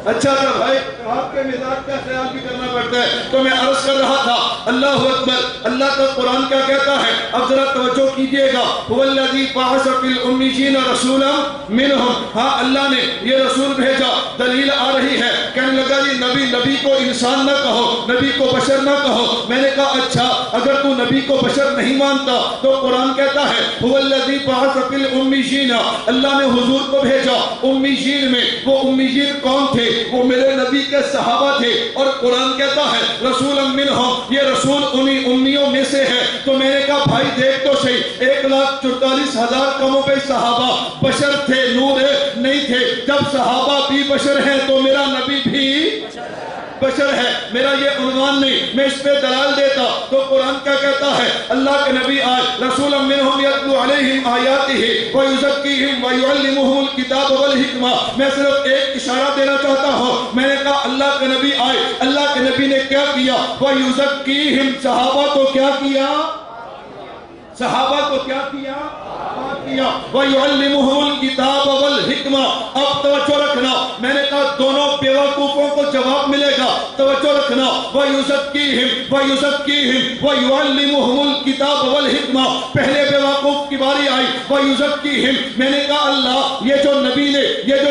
اچھا تھا۔ بھائی آپ کے مزاج کا خیال بھی کرنا پڑتا ہے۔ تو میں عرض کر رہا تھا اللہ اکبر، اللہ کا قرآن کیا کہتا ہے، اب ذرا توجہ کیجئے گا، هو الذی بعث فی الأمیین رسولا منہم۔ ہاں اللہ نے یہ رسول بھیجا، دلیل آ رہی ہے، کہنے لگا جی نبی کو انسان نہ کہو، نبی کو بشر نہ کہو۔ میں نے کہا اچھا اگر تو نبی کو بشر نہیں مانتا تو قرآن کہتا ہے هو الذی بعث فی الأمیین، اللہ نے حضور کو بھیجا امیین میں۔ وہ امیین کون تھے؟ وہ میرے نبی کے صحابہ تھے، اور قرآن کہتا ہے رسولا منہم، یہ رسول انہی امیوں میں سے ہے۔ تو میں نے کہا بھائی دیکھ تو صحیح، 1,44,000 کم و بیش صحابہ بشر تھے، نور نہیں تھے۔ جب صحابہ بھی بشر ہیں تو میرا نبی بھی بشر ہے، میرا یہ عنوان نہیں، میں اس پہ دلال دیتا تو قرآن کیا کہتا ہے، اللہ کے نبی آئے رسولا منہم یتلو علیہم آیاتہ ویزکیہم ویعلمہم الکتاب والحکمہ۔ میں صرف ایک اشارہ دینا چاہتا ہوں، میں نے کہا اللہ کے نبی آئے، اللہ کے نبی نے کیا کیا، ویزکیہم، صحابہ کو کیا کیا، صحابہ کو کیا کیا، وَيُعَلِّمُهُمُ الْكِتَابَ وَالْحِکْمَةَ۔ اب توجہ رکھنا، میں نے کہا دونوں بیوقوفوں کو جواب ملے گا، توجہ رکھنا، وَيُزَكِّيهِمْ وَيُعَلِّمُهُمُ الْكِتَابَ وَالْحِکْمَةَ۔ پہلے بیوقوف کی باری آئی وَيُزَكِّيهِمْ، میں نے کہا اللہ یہ جو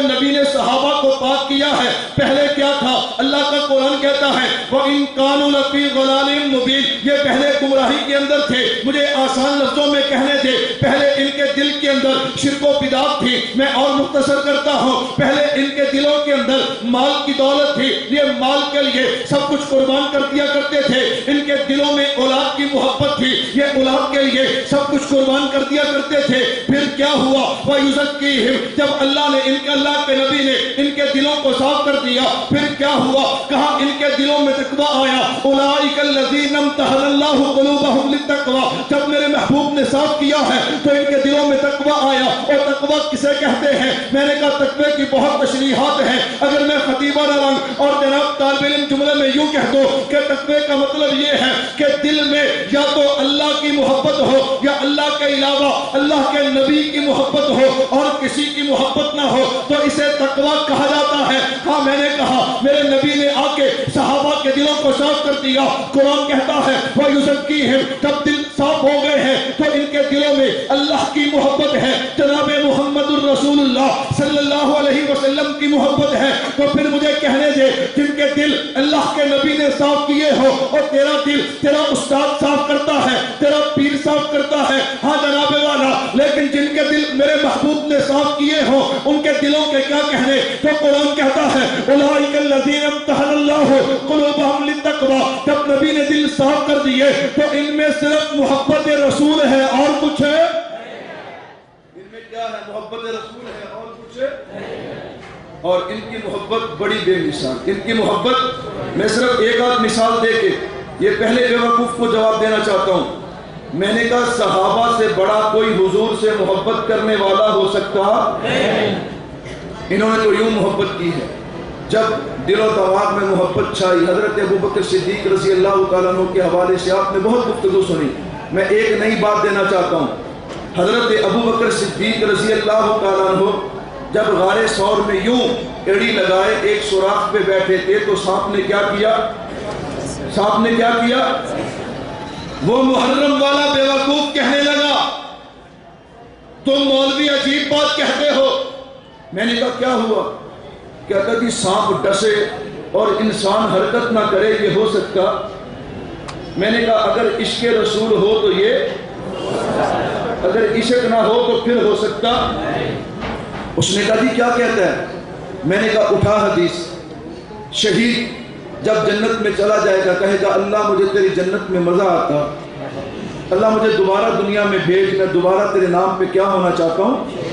نبی نے صحابہ کو پاک کیا ہے، پہلے کیا تھا؟ اللہ کا قرآن کہتا ہے وَإِن كَانُوا لَفِي ضَلَالٍ مُبِينٍ، یہ پہلے گمراہی کے اندر تھے۔ مجھے آسان لفظوں میں کہنے دے، پہلے ان کے دل کے اندر شرک و بدعت تھی۔ میں اور مختصر کرتا ہوں، پہلے ان کے دلوں کے اندر مال کی دولت تھی، یہ مال کے لیے سب کچھ قربان کر دیا کرتے تھے۔ ان کے دلوں میں اولاد کی محبت تھی، یہ اولاد کے لیے سب کچھ قربان کر دیا کرتے تھے۔ پھر کیا ہوا، وَيُزَكِّيهِمْ، جب اللہ کے نبی نے ان کے دلوں کو صاف کر دیا، پھر کیا ہوا، کہاں ان کے دلوں میں تقویٰ آیا، اولئک الذین امتحن اللہ قلوبہم للتقویٰ۔ جب میرے محبوب نے صاف کیا ہے تو ان کے دلوں میں تقویٰ آیا۔ اور تقویٰ کسے کہتے ہیں؟ میں نے کہا تقوی کی بہت تشریحات ہیں، اگر میں خطیبانہ رنگ اور جناب طالب علم جملے میں یوں کہہ دو کہ تقوی کا مطلب یہ ہے کہ دل میں یا تو اللہ کی محبت ہو یا اللہ کے علاوہ اللہ کے نبی کی محبت ہو اور کسی کی محبت نہ ہو تو اسے تقویٰ کہا جاتا ہے۔ ہاں میں نے کہا میرے نبی نے آ کے صحابہ کے دلوں کو صاف کر دیا۔ قرآن کہتا ہے وَيُزَكِّيهِمْ، جب دل صاف ہو گئے ہیں تو ان کے دلوں میں اللہ کی محبت ہے۔ جناب محمد رسول اللہ صلی اللہ علیہ وسلم کی محبت ہے تو پھر مجھے کہنے دے جن کے دل اللہ کے نبی نے صاف کیے ہو، اور تیرا دل تیرا استاد صاف کرتا ہے، تیرا پیر صاف کرتا ہے، ہاں جناب والا، لیکن جن کے دل میرے محبوب نے صاف کیے ہو ان کے دلوں کے کیا کہنے؟ تو قرآن کہتا ہے اولئک الذین امتحن اللہ قلوبہم للتقوی، جب نبی نے دل صاف کر دیے تو ان میں صرف محبت رسول ہے اور کچھ ہے؟ ان میں کیا ہے؟ محبت رسول ہے اور کچھ ہے؟ اور ان کی محبت بڑی بے مثال، ان کی محبت میں صرف ایک آدھ مثال دے کے یہ پہلے بے وقوف کو جواب دینا چاہتا ہوں۔ میں نے کہا صحابہ سے بڑا کوئی حضور سے محبت کرنے والا ہو سکتا؟ انہوں نے تو یوں محبت کی ہے، جب دل و دماغ میں محبت چھائی، حضرت ابوبکر صدیق رضی اللہ تعالیٰ عنہ کے حوالے سے آپ نے بہت گفتگو سنی، میں ایک نئی بات دینا چاہتا ہوں۔ حضرت ابوبکر صدیق رضی اللہ تعالیٰ عنہ جب غار ثور میں یوں ایڑی لگائے ایک سوراخ پہ بیٹھے تھے تو سانپ نے کیا کیا؟ سانپ نے کیا کیا؟ وہ محرم والا بے وقوف کہنے لگا تم مولوی عجیب بات کہتے ہو۔ میں نے کہا کیا ہوا؟ کہتا کہ سانپ ڈسے اور انسان حرکت نہ کرے یہ ہو سکتا؟ میں نے کہا اگر عشق رسول ہو تو یہ، اگر عشق نہ ہو تو پھر ہو سکتا؟ اس نے کہا جی کیا کہتا ہے؟ میں نے کہا اٹھا حدیث، شہید جب جنت میں چلا جائے گا کہے گا اللہ مجھے تیری جنت میں مزہ آتا، اللہ مجھے دوبارہ دنیا میں بھیج، میں دوبارہ تیرے نام پہ کیا ہونا چاہتا ہوں،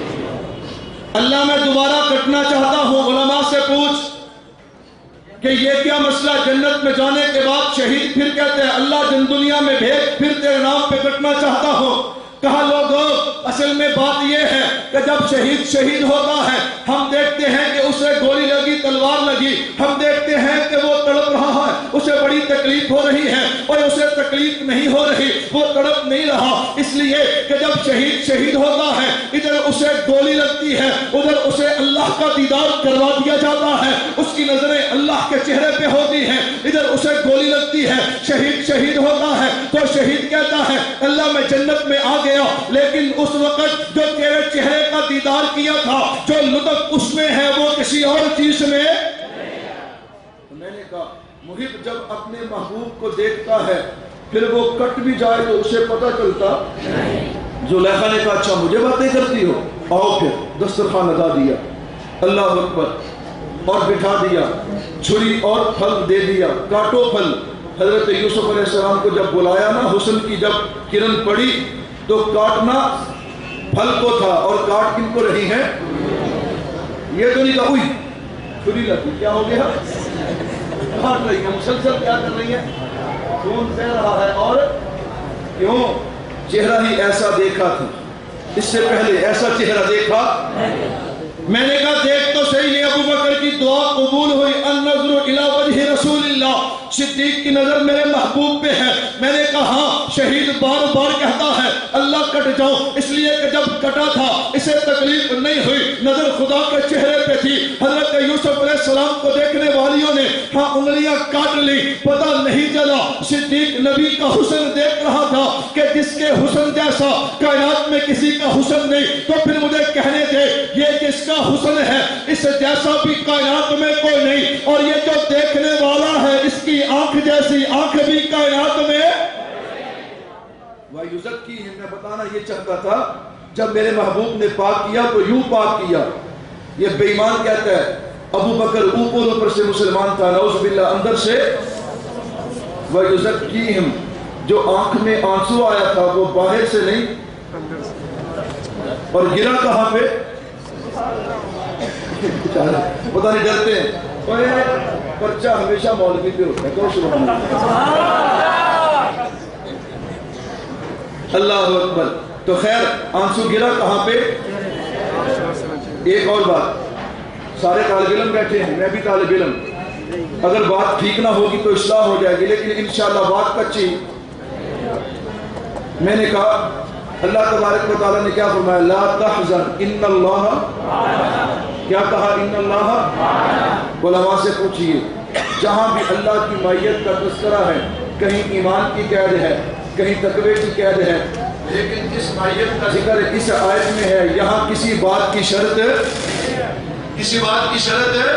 اللہ میں دوبارہ کٹنا چاہتا ہوں۔ علماء سے پوچھ کہ یہ کیا مسئلہ، جنت میں جانے کے بعد شہید پھر کہتے ہیں اللہ جن دنیا میں بھیج پھر تیرے نام پہ کٹنا چاہتا ہوں۔ کہا لوگوں اصل میں بات یہ ہے کہ جب شہید ہوتا ہے ہم دیکھتے ہیں کہ اسے گولی لگی، تلوار لگی، ہم دیکھتے ہیں کہ وہ تڑپ رہا ہے، اسے بڑی تکلیف ہو رہی ہے، اور اسے تکلیف نہیں ہو رہی، وہ تڑپ نہیں رہا، اس لیے کہ جب شہید ہوتا ہے ادھر اسے گولی لگتی ہے، ادھر اسے اللہ کا دیدار کروا دیا جاتا ہے، اس کی نظریں اللہ کے چہرے پہ ہوتی ہیں، ادھر اسے گولی لگتی ہے، شہید ہوتا ہے تو شہید کہتا ہے اللہ میں جنت میں آ گیا، لیکن اس وقت جو تیرے چہرے کا دیدار کیا تھا جو لطف اس میں ہے وہ کسی اور چیز میں۔ میں نے کہا محب جب اپنے محبوب کو دیکھتا ہے پھر وہ کٹ بھی جائے تو اسے پتہ چلتا؟ زلیخا نے کہا اچھا مجھے باتیں کرتی ہو، آؤ پھر دسترخوان لگا دیا، اللہ اکبر، اور بٹھا دیا، چھری اور پھل دے دیا، کاٹو پھل۔ حضرت یوسف علیہ السلام کو جب بلایا نا، حسن کی جب کرن پڑی تو کاٹنا پھل کو تھا اور کاٹ کن کو رہی ہیں؟ یہ تو نہیں کہا اوئی چھری لگی، کیا ہو گیا؟ کاٹ رہی ہیں، مسلسل کیا کر رہی ہیں؟ خون بہ رہا ہے، اور کیوں؟ چہرہ ہی ایسا دیکھا تھا، اس سے پہلے ایسا چہرہ دیکھا؟ میں نے کہا دیکھ تو صحیح، یہ ابوبکر کی دعا قبول ہوئی، النظر الی وجہ رسول اللہ، صدیق کی نظر میرے محبوب پہ ہے۔ میں نے کہا ہاں، شہید بار بار کہتا ہے اللہ کٹ جاؤں، اس لیے کہ جب کٹا تھا اسے تکلیف نہیں ہوئی، نظر خدا کے چہرے پہ تھی۔ حضرت یوسف علیہ السلام کو دیکھنے والیوں نے ہاں انگلیاں کاٹ لی، پتہ نہیں چلا۔ صدیق نبی کا حسن دیکھ رہا تھا کہ جس کے حسن جیسا کائنات میں کسی کا حسن نہیں، تو پھر مجھے کہنے دے یہ جس کا حسن ہے اس جیسا بھی کائنات میں کوئی نہیں، اور یہ جو دیکھنے والا ہے اس کی آنکھ جیسی آنکھ بھی کائنات میں۔ وَيُزَكِّيهِمْ میں بتانا یہ چاہتا تھا جب میرے محبوب نے پاک کیا تو یوں پاک کیا۔ یہ بے ایمان کہتا ہے ابو بکر اوپر سے مسلمان تھا، نعوذ باللہ اندر سے۔ وَيُزَكِّيهِمْ جو آنکھ میں آنسو آیا تھا وہ باہر سے نہیں، اور گرا کہاں پہ؟ پتہ نہیں ڈرتے ہیں، پرچہ ہمیشہ مولوی پہ ہوتا ہے، کہو سبحان اللہ، اللہ اکبر۔ تو خیر آنسو گرا کہاں پہ؟ ایک اور بات، سارے طالب علم بیٹھے ہیں، میں بھی طالب علم، اگر بات ٹھیک نہ ہوگی تو اصلاح ہو جائے گی، لیکن انشاءاللہ بات کچی۔ میں نے کہا اللہ تبارک و تعالیٰ نے کیا فرمایا؟ لا تحزن ان اللہ، کیا کہا؟ ان اللہ۔ علماء سے پوچھئے جہاں بھی اللہ کی معیت کا تذکرہ ہے، کہیں ایمان کی قید ہے، کہیں تقوی کی قید ہے، لیکن اس مائیت کا ذکر اس آیت میں ہے، یہاں کسی بات کی شرط ہے؟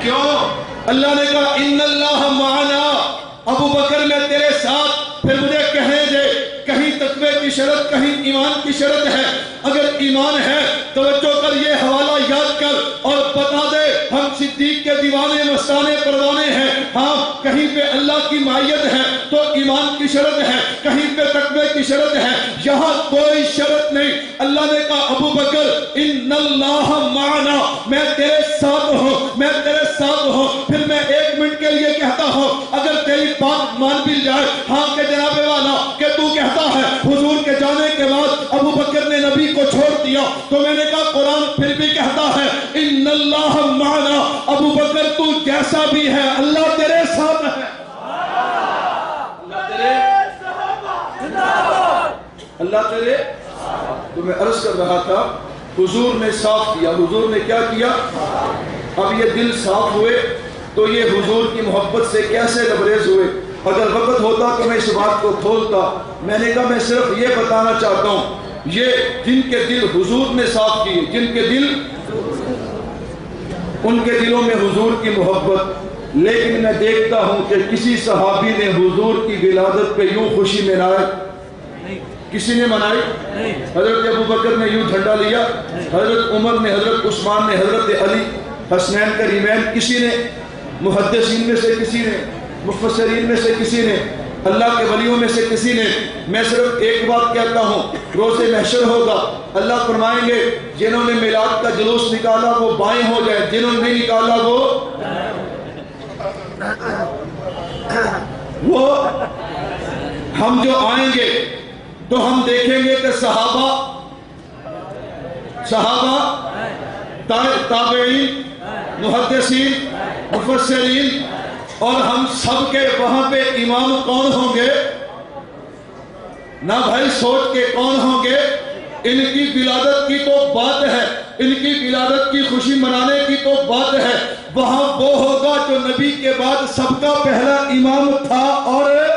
کیوں؟ اللہ نے کہا ان اللہ معنا، ابو بکر میں تیرے ساتھ، پھر مجھے کہنے دے کہیں تقوی کی شرط، کہیں ایمان کی شرط ہے؟ اگر ایمان ہے توجہ کر، یہ حوالہ یاد کر اور بتا دے ہم صدیق کے دیوانے مستانے پروانے ہیں۔ ہاں کہیں پہ اللہ کی معیت ہے تو ایمان کی شرط ہے، کہیں پہ تقوی کی شرط ہے، یہاں کوئی شرط نہیں۔ اللہ نے کہا ابو بکر ان اللہ معنا، میں تیرے ساتھ ہوں، میں تیرے ساتھ ہوں۔ پھر میں 1 منٹ کے لیے کہتا ہوں، اگر تیری بات مان بھی جائے، ہاں کہ جناب والا کہ تو کہتا ہے حضور کے جانے کے بعد ابو بکر نے نبی کو چھوڑ دیا، تو میں نے کہا قرآن پھر بھی کہتا ہے ان اللہ معنا، ابو بکر تو جیسا بھی ہے اللہ تیرے ساتھ ہے۔ اللہ تیرے، تو میں عرض کر رہا تھا حضور نے صاف کیا۔ حضور نے کیا کیا؟ اب یہ دل صاف ہوئے تو یہ حضور کی محبت سے کیسے لبریز ہوئے؟ اگر وقت ہوتا تو میں اس بات کو کھولتا، میں نے کہا میں صرف یہ بتانا چاہتا ہوں، یہ جن کے دل حضور نے صاف کیے، جن کے دل، ان کے دلوں میں حضور کی محبت۔ لیکن میں دیکھتا ہوں کہ کسی صحابی نے حضور کی ولادت پہ یوں خوشی منائی، کسی نے منائی؟ حضرت ابو بکر نے یوں جھنڈا لیا، حضرت عمر نے، حضرت عثمان نے، حضرت علی، حسنین کریمین، کسی نے، محدثین میں سے کسی نے، مفسرین میں سے کسی نے، اللہ کے ولیوں میں سے کسی نے۔ میں صرف ایک بات کہتا ہوں، روز محشر ہوگا، اللہ فرمائیں گے جنہوں نے میلاد کا جلوس نکالا وہ بائیں ہو جائے، جنہوں نے نہیں نکالا وہ ہم جو آئیں گے تو ہم دیکھیں گے کہ صحابہ، تابعین، محدثین، مفسرین، اور ہم سب کے وہاں پہ امام کون ہوں گے؟ نہ بھائی سوچ کے کون ہوں گے؟ ان کی ولادت کی تو بات ہے، ان کی ولادت کی خوشی منانے کی تو بات ہے، وہاں وہ ہوگا جو نبی کے بعد سب کا پہلا امام تھا اور ہے،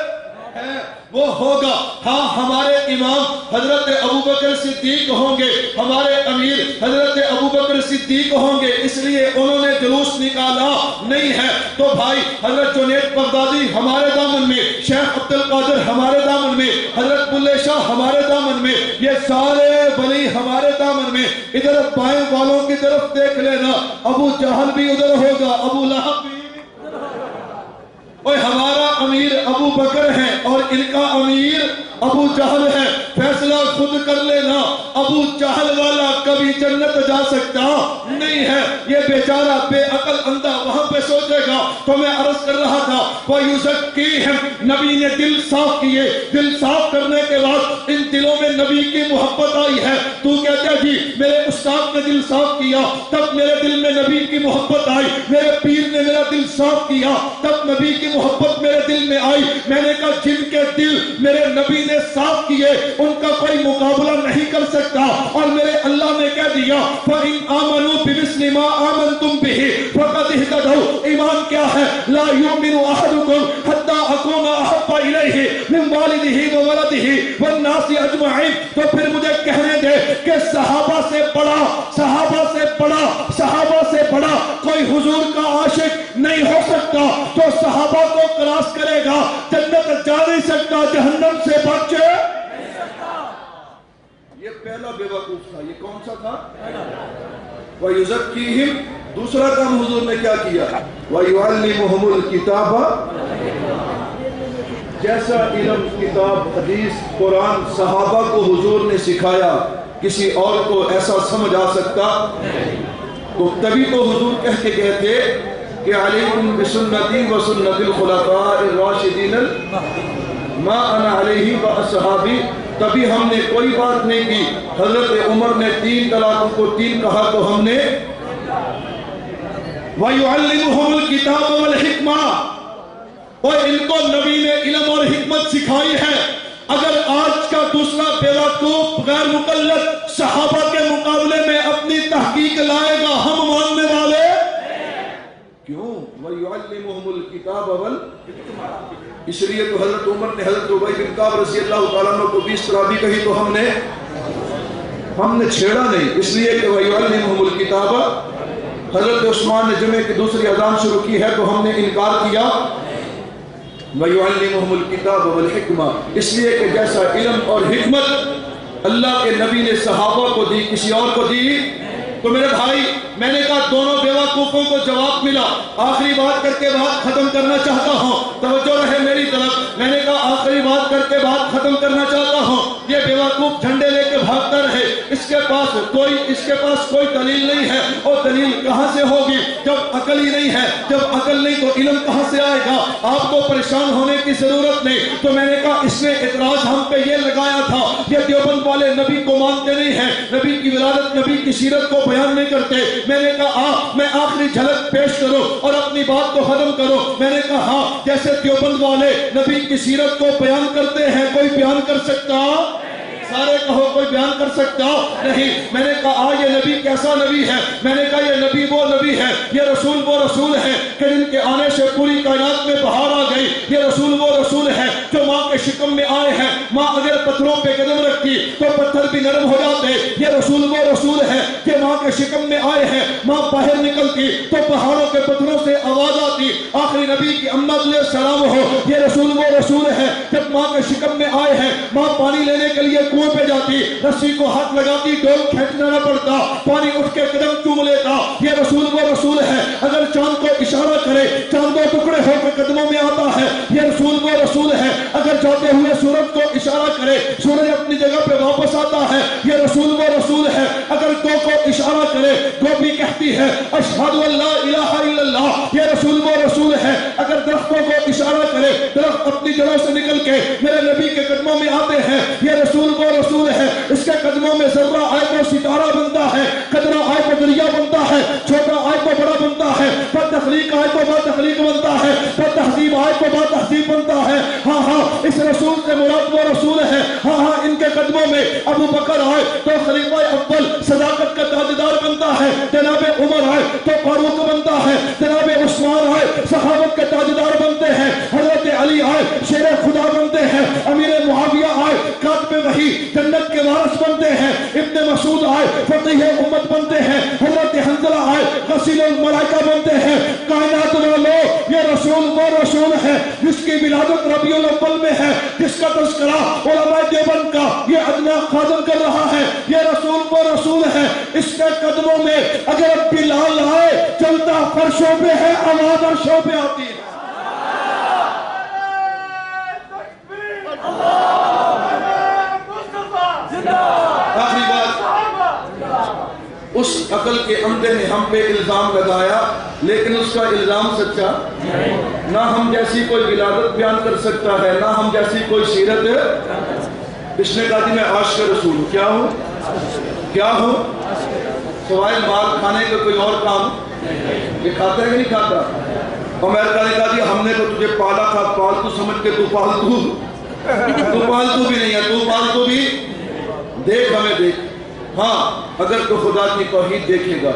وہ ہوگا۔ ہاں ہمارے امام حضرت ابوبکر صدیق ہوں گے، ہمارے امیر حضرت ابوبکر صدیق ہوں گے، اس لیے انہوں نے جلوس نکالا نہیں ہے۔ تو بھائی حضرت جنید بغدادی ہمارے دامن میں، شیخ عبد القادر ہمارے دامن میں، حضرت بلے شاہ ہمارے دامن میں، یہ سارے ولی ہمارے دامن میں۔ ادھر بائیں والوں کی طرف دیکھ لینا، ابو جہل بھی ادھر ہوگا، ابو لہب بھی، اور ہمارا امیر ابو بکر ہے اور ان کا امیر ابو جہل ہے۔ فیصلہ خود کر لینا، ابو جہل والا کبھی جنت جا سکتا نہیں ہے، یہ بیچارہ بے عقل اندھا وہاں پہ سوچے گا۔ تو میں عرض کر رہا تھا وَيُزَكِّيهِمْ، نبی نے دل صاف کیے، دل صاف کرنے کے بعد ان دلوں میں نبی کی محبت آئی ہے۔ تو کہتا جی میرے استاد نے دل صاف کیا تب میرے دل میں نبی کی محبت آئی، میرے پیر نے میرا دل صاف کیا تب نبی کی محبت میرے دل میں آئی۔ میں نے کہا جن کے دل میرے نبی نے صاف کیے ان کا کوئی مقابلہ نہیں کر سکتا، اور میرے اللہ نے کہہ دیا فَإِنْ آمَنُوا بِمِثْلِ مَا آمَنْتُمْ بِهِ فَقَدْ اهْتَدَوْا۔ ایمان کیا ہے؟ لا يؤمن أحدكم حتى أكون أحب إليه من والده وولده والناس أجمعين۔ تو پھر مجھے کہنے دے کہ صحابہ سے بڑا، صحابہ سے بڑا، صحابہ سے بڑا کوئی حضور کا عاشق نہیں ہو سکتا۔ تو صحابہ کو کراس کرے گا جنت جا نہیں سکتا، جہنم سے بچے نہیں سکتا۔ یہ پہلا بے وقوف تھا، یہ کون سا تھا؟ وَيُزَكِّيهِمْ، دوسرا کام حضور نے کیا کیا؟ وَيُعَلِّمُهُمُ الْكِتَابَ، جیسا علم کتاب حدیث قرآن صحابہ کو حضور نے سکھایا کسی اور کو ایسا سمجھ آ سکتا؟ تو تبھی تو حضور کہہ کے گئے تھے کہ علیکم بسنتی و سنت الخلفاء الراشدین ما انا علیہ واصحابی۔ تبھی ہم نے کوئی بات نہیں کی، حضرت عمر نے 3 طلاقوں کو 3 کہا تو ہم نے وَيُعَلِّمُهُمُ الْكِتَابَ وَالْحِكْمَةَ، اور ان کو نبی نے علم اور حکمت سکھائی ہے۔ اگر آج کا دوسرا بیوقوف غیر مقلد صحابہ کے مقابلے میں اپنی تحقیق لائے گا ہم ماننے والے کیوں؟ وَيُعَلِّمُهُمُ الْكِتَابَ وَالْحِكْمَةَ۔ اس لیے تو حضرت عمر نے حضرت ابی بن کعب رضی اللہ تعالیٰ عنہ کو 20 طرح بھی کہی تو ہم نے چھیڑا نہیں، اس لیے کہ وَيُعَلِّمُهُمُ الْكِتَابَ۔ حضرت عثمان نے جمعے کی دوسری اذان شروع کی ہے تو ہم نے انکار کیا وَيُعَلِّمُهُمُ الْكِتَابَ وَالْحِكْمَةَ، اس لیے کہ جیسا علم اور حکمت اللہ کے نبی نے صحابہ کو دی کسی اور کو دی۔ تو میرے بھائی میں نے کہا دونوں بیوقوفوں کو جواب ملا۔ آخری بات کر کے بات ختم کرنا چاہتا ہوں، توجہ رہے میری طرف۔ میں نے کہا آخری بات کر کے بات ختم کرنا چاہتا ہوں۔ یہ بیوقوف جھنڈے لے کے بھاگتا رہے، اس کے پاس کوئی دلیل نہیں ہے، اور دلیل کہاں سے ہوگی جب عقل ہی نہیں ہے؟ جب عقل نہیں تو علم کہاں سے آئے گا؟ آپ کو پریشان ہونے کی ضرورت نہیں۔ تو میں نے کہا اس نے اعتراض ہم پہ یہ لگایا تھا یہ دیوبند والے نبی کو مانتے نہیں ہیں، نبی کی ولادت نبی کی سیرت کو بیان نہیں کرتے۔ میں نے کہا میں آخری جھلک پیش کروں اور اپنی بات کو ختم کروں۔ میں نے کہا جیسے دیوبند والے نبی کی سیرت کو بیان کرتے ہیں، کوئی بیان کر سکتا؟ سارے کہو کوئی بیان کر سکتا نہیں۔ میں نے کہا یہ نبی کیسا نبی ہے؟ میں نے کہا یہ نبی وہ نبی ہے، یہ رسول وہ رسول ہے کہ جن کے آنے سے پوری کائنات میں بہار آ گئی۔ یہ رسول وہ رسول ہے جو ماں کے شکم میں آئے ہیں، ماں اگر پتھروں پہ قدم رکھتی تو پتھر بھی نرم ہو جاتے۔ یہ رسول وہ رسول ہے کہ ماں کے شکم میں آئے ہیں، ماں باہر نکلتی تو پہاڑوں کے پتھروں سے آواز آتی۔ آخری نبی کی اماں علیہ السلام ہو، یہ رسول وہ رسول ہے جب ماں کے شکم میں آئے ہیں، ماں پانی لینے کے لیے کنویں پہ جاتی، رسی کو ہاتھ لگاتی، ڈول کھینچنا نہ پڑتا، پانی اٹھ کے قدم چوم لیتا۔ یہ رسول وہ رسول ہے اگر چاند کو اشارہ کرے چاند دو ٹکڑے ہو کے قدموں میں آتا ہے۔ یہ رسول وہ رسول ہے اگر جاتے ہوئے سورج کو اشارہ کرے سورج اپنی جگہ پہ واپس آتا ہے۔ یہ رسول وہ رسول ہے اگر گو کو اشارہ کرے گو بھی کہتی ہے اشہد ان لا الہ الا اللہ۔ یہ رسول وہ رسول ہے اگر درختوں کو اشارہ کرے درخت اپنی جڑوں سے نکل کے میرے نبی کے قدموں میں آتے ہیں۔ یہ رسول وہ رسول ہے اس کے قدموں میں ذرہ آئے تو ستارہ بنتا ہے، قطرہ آئے تو دریا بنتا ہے، چھوٹا آئے تو بڑا بنتا ہے، بد تخلیق آئے تو با تخلیق بنتا ہے، بد تہذیب آئے تو با تہذیب بنتا ہے۔ ہاں اس رسول سے مراد وہ رسول ہے۔ ہاں ان کے قدموں میں ابو بکر آئے تو خلیفہ اول صداقت کا تاجدار بنتا ہے، جناب عمر آئے تو فاروق بنتا ہے، جناب عثمان آئے صحابت کے تاجدار بنتے ہیں، حضرت علی آئے شیر خدا بنتے ہیں، امیر معاویہ آئے کاتب وحی جنت کے وارث بنتے ہیں، ابن مسعود آئے فقیہ امت بنتے ہیں، حضرت حنظلہ آئے غسیل الملائکہ بنتے ہیں۔ کائنات والو یہ رسول وہ رسول ہے جس کی ولادت ربیع الاول میں ہے، جس کا تذکرہ علماء دیوبند کا یہ ادنا خازن کر رہا ہے۔ یہ رسول وہ رسول ہے اس کے قدموں میں اگر بلال آئے چلتا فرشوں پہ ہے، آواز عرشوں پہ آتی ہے۔ آخری بات، اس عقل کے اندھے نے ہم پہ الزام لگایا لیکن اس کا الزام سچا نہ ہم جیسی کوئی ولادت بیان کر سکتا ہے نہ ہم جیسی کوئی سیرت۔ اس نے کہا جی میں عاشق رسول ہوں۔ کیا ہوں سوائے مال کھانے کا کوئی اور کام یہ کھاتا ہے کہ نہیں کھاتا؟ امریکہ نے کہا جی ہم نے تو تجھے پالا تھا پالتو سمجھ کے تو پالتو بھی نہیں ہے، تو پالتو بھی دیکھ ہمیں دیکھ۔ ہاں اگر تو خدا کی توحید دیکھے گا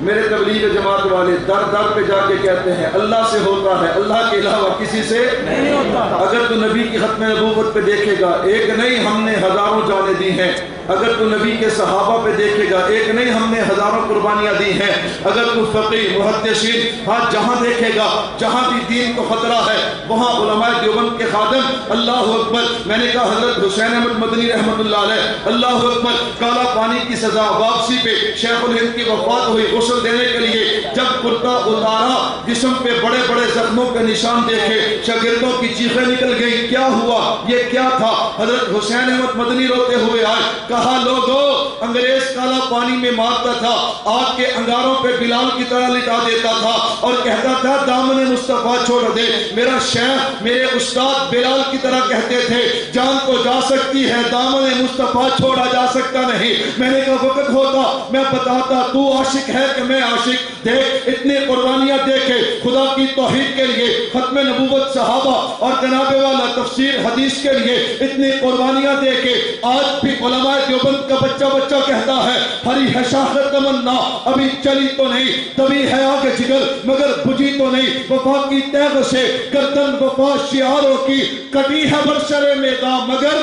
میرے تبلیغ جماعت والے در در پہ جا کے کہتے ہیں اللہ سے ہوتا ہے، اللہ کے علاوہ کسی سے نہیں ہوتا۔ اگر تو نبی کی ختم نبوت پہ دیکھے گا ایک نہیں ہم نے ہزاروں جانیں دی ہیں۔ اگر تو نبی کے صحابہ پہ دیکھے گا ایک نہیں ہم نے ہزاروں قربانیاں دی ہیں۔ اگر تو فقیہ محدثین ہاں جہاں دیکھے گا جہاں بھی دین کو خطرہ ہے وہاں علماء دیوبند کے خادم اللہ اکبر۔ میں نے کہا حضرت حسین احمد مدنی رحمۃ اللہ علیہ اللہ اکبر کالا پانی کی سزا واپسی پہ شیخ الہند کی وفات ہوئی غسل دینے کے لیے جب کرتا اتارا جسم پہ بڑے بڑے زخموں کے نشان دیکھے شاگردوں کی چیخیں نکل گئی کیا ہوا یہ کیا تھا؟ حضرت حسین احمد مدنی روتے ہوئے آئے کہا لوگو انگریز کالا پانی میں مارتا تھا آگ کے انگاروں پہ بلال کی طرح لٹا دیتا تھا اور کہتا تھا دامن مصطفیٰ چھوڑ دے۔ میرا شیخ میرے استاد بلال کی طرح کہتے تھے جان تو جا سکتی ہے دامن مصطفیٰ چھوڑا جا سکتا نہیں۔ میں نے کہا وقت ہوتا میں بتاتا تو عاشق ہے کہ میں عاشق۔ دیکھ اتنی قربانیاں دیکھے خدا کی توحید کے لیے ختم نبوت صحابہ اور جناب والا تفسیر حدیث کے لیے اتنی قربانیاں دیکھے آج بھی علماء دیوبند کا بچہ بچہ کہتا ہے ہری ہے شاہ تمنا ابھی چلی تو نہیں تبھی ہے آگے جگر مگر بجھی تو نہیں وفا کی تیغ سے گردن وفا شعاروں کی کٹی ہے برسر میدان مگر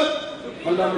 اللہ